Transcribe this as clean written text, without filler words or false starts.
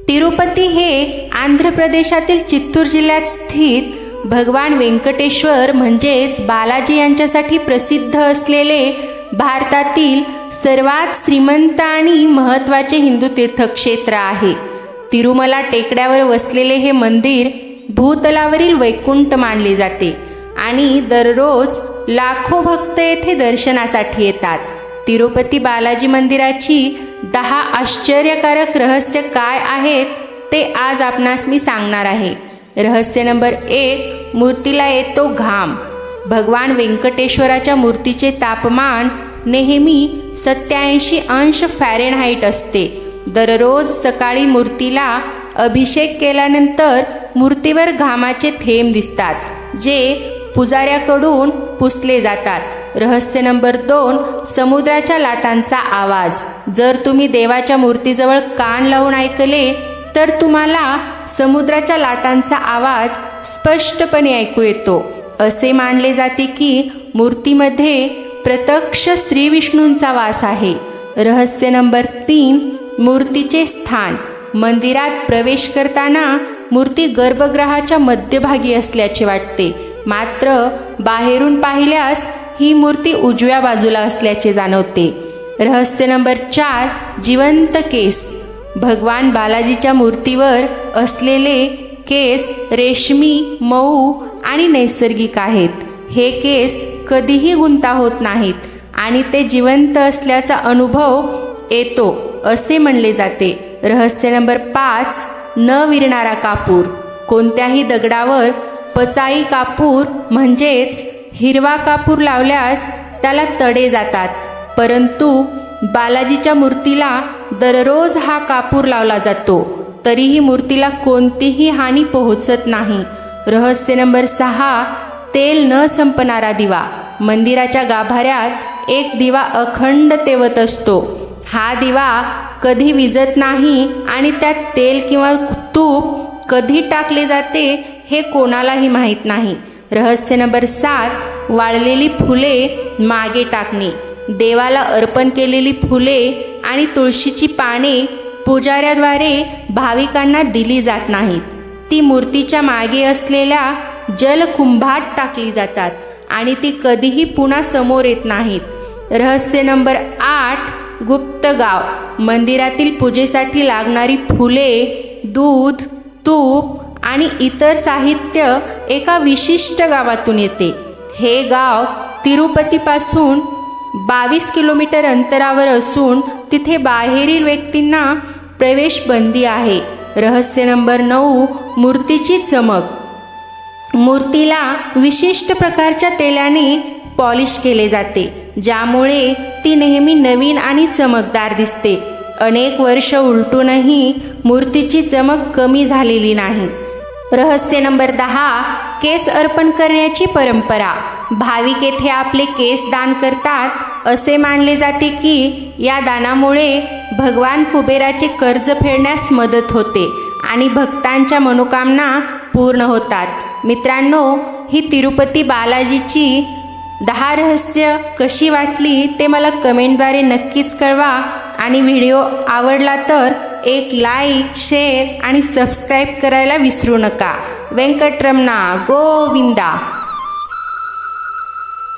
तिरुपती हे आंध्र प्रदेशातील चित्तूर जिल्ह्यात स्थित भगवान व्यंकटेश्वर म्हणजेच बालाजी यांच्यासाठी प्रसिद्ध असलेले भारतातील सर्वात श्रीमंत आणि महत्त्वाचे हिंदू तीर्थक्षेत्र आहे. तिरुमला टेकड्यावर वसलेले हे मंदिर भूतलावरील वैकुंठ मानले जाते आणि दररोज लाखो भक्त येथे दर्शनासाठी येतात. तिरुपती बालाजी मंदिराची 10 आश्चर्यकारक रहस्य काय आहेत ते आज आपणास मी सांगणार आहे. रहस्य नंबर 1, मूर्तीला येतो घाम. भगवान व्यंकटेश्वराच्या मूर्तीचे तापमान नेहमी 87 अंश फॅरेनहाईट असते. दररोज सकाळी मूर्तीला अभिषेक केल्यानंतर मूर्तीवर घामाचे थेंब दिसतात, जे पुजाऱ्याकडून पुसले जातात. रहस्य नंबर 2, समुद्राच्या लाटांचा आवाज. जर तुम्ही देवाच्या मूर्तीजवळ कान लावून ऐकले तर तुम्हाला समुद्राच्या लाटांचा आवाज स्पष्टपणे ऐकू येतो. असे मानले जाते की मूर्तीमध्ये प्रत्यक्ष श्री विष्णूंचा वास आहे. रहस्य नंबर 3, मूर्तीचे स्थान. मंदिरात प्रवेश करताना मूर्ती गर्भगृहाच्या मध्यभागी असल्याचे वाटते, मात्र बाहेरून पाहिल्यास ही मूर्ती उजव्या बाजूला असल्याचे जाणवते. रहस्य नंबर 4, जिवंत केस. भगवान बालाजीच्या मूर्तीवर असलेले केस रेशमी, मऊ आणि नैसर्गिक आहेत. हे केस कधीही गुंता होत नाहीत आणि ते जिवंत असल्याचा अनुभव येतो असे म्हणले जाते. रहस्य नंबर 5, न विरणारा कापूर. कोणत्याही दगडावर पचाई कापूर म्हणजेच हिरवा कापूर लावल्यास त्याला तडे जातात, परंतु बालाजीच्या मूर्तीला दररोज हा कापूर लावला जातो, तरीही मूर्तीला कोणतीही हानी पोहोचत नाही. रहस्य नंबर 6, तेल न संपणारा दिवा. मंदिराच्या गाभाऱ्यात एक दिवा अखंड तेवत असतो. हा दिवा कधी विझत नाही आणि त्यात तेल किंवा तूप कधी टाकले जाते हे कोणालाही माहीत नाही. रहस्य नंबर 7, वाळलेली फुले मागे टाकणे. देवाला अर्पण केलेली फुले आणि तुळशीची पाने पुजाऱ्याद्वारे भाविकांना दिली जात नाहीत. ती मूर्तीच्या मागे असलेल्या जलकुंभात टाकली जातात आणि ती कधीही पुन्हा समोर येत नाहीत. रहस्य नंबर 8, गुप्त गाव. मंदिरातील पूजेसाठी लागणारी फुले, दूध, तूप आणि इतर साहित्य एका विशिष्ट गावातून येते. हे गाव तिरुपतीपासून 22 किलोमीटर अंतरावर असून तिथे बाहेरील व्यक्तींना प्रवेश बंदी आहे. रहस्य नंबर 9, मूर्तीची चमक. मूर्तीला विशिष्ट प्रकारच्या तेलाने पॉलिश केले जाते, ज्यामुळे ती नेहमी नवीन आणि चमकदार दिसते. अनेक वर्ष उलटूनही मूर्तीची चमक कमी झालेली नाही. रहस्य नंबर 10, केस अर्पण करण्याची परंपरा. भाविक येथे आपले केस दान करतात. असे मानले जाते की या दानामुळे भगवान कुबेराचे कर्ज फेडण्यास मदत होते आणि भक्तांच्या मनोकामना पूर्ण होतात. मित्रांनो, ही तिरुपती बालाजीची 10 रहस्य कशी वाटली ते मला कमेंटद्वारे नक्कीच कळवा आणि व्हिडिओ आवडला तर एक लाईक, शेअर आणि सबस्क्राईब करायला विसरू नका. व्यंकटरमणा गोविंदा.